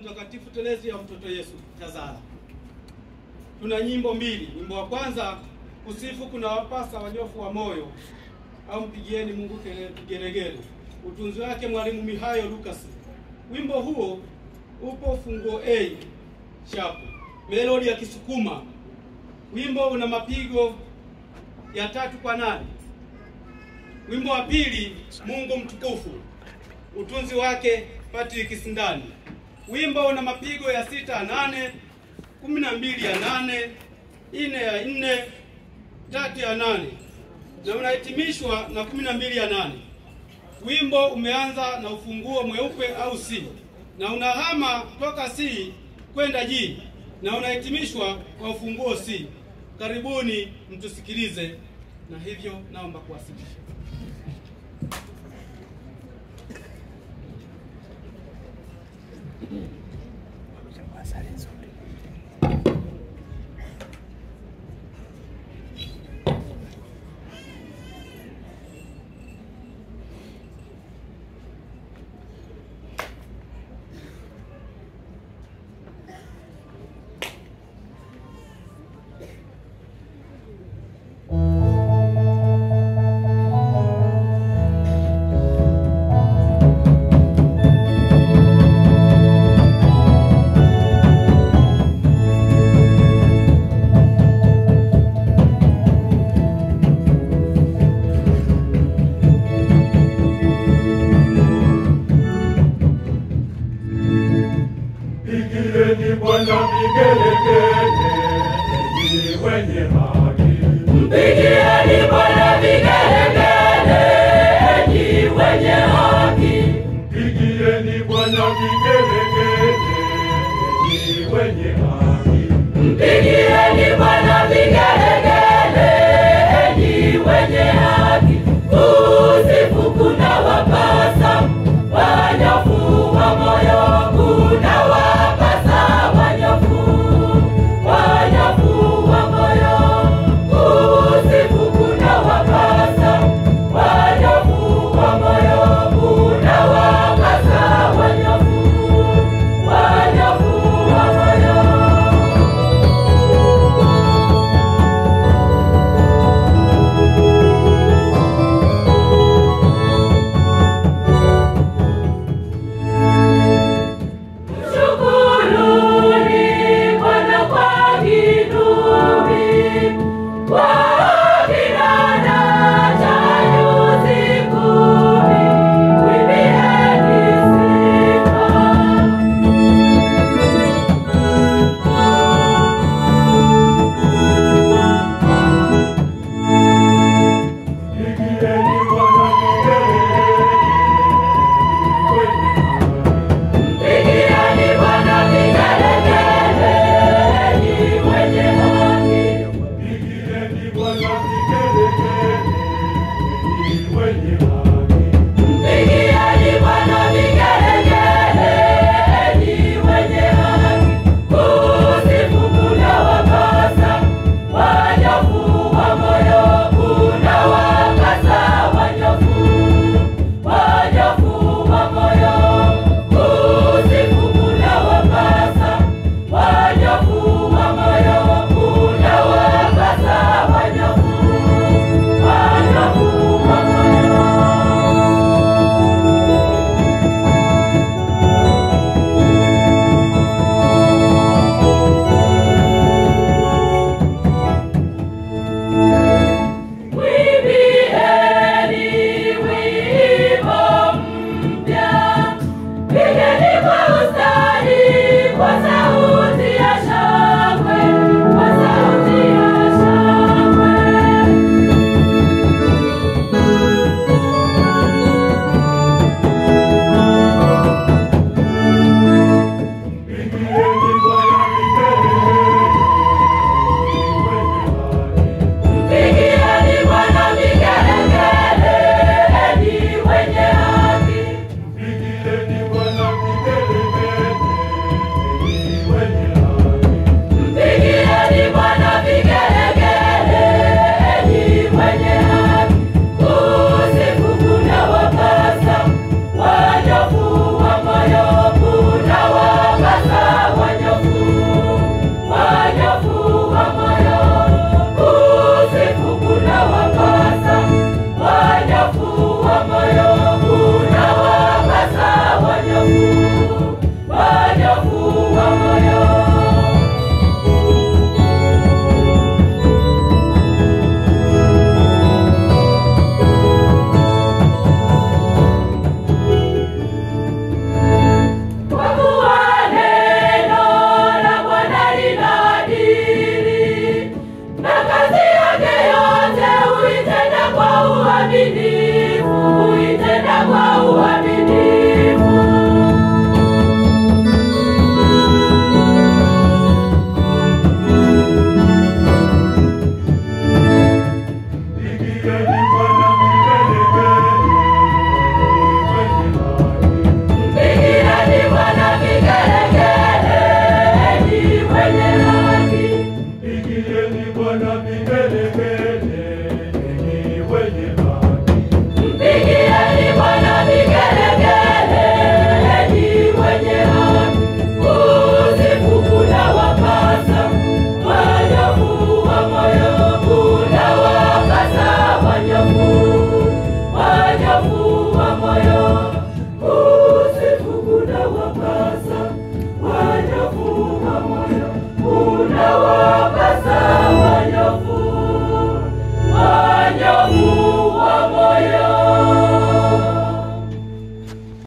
Mtakatifu Teresa ya mtoto Yesu Tazara. Tuna nyimbo mbili. Wimbo wa kwanza, kusifu kuna wapasa wanyofu wa moyo, au mpigieni Mungu kigeregere. Utunzi wake Mwalimu Mihayo Lucas. Wimbo huo upo funguo A sharp, melodi ya Kisukuma. Wimbo una mapigo ya 3/8. Wimbo wa pili, Mungu Mtukufu, utunzi wake Patrick Sindani. Wimbo una mapigo ya 6/8, 12 ya 8, 4 ya 4, 3 ya 8 na unahitimishwa na 12 ya 8. Wimbo umeanza na ufunguo mweupe au C na unahama toka C kwenda G na unahitimishwa kwa ufunguo C. Karibuni mtusikilize, na hivyo naomba kuwasilisha. Mpigieni Bwana vigelegele, enyi wenye haki. Mpigieni Bwana vigelegele, enyi wenye haki. Mpigieni Bwana vigelegele.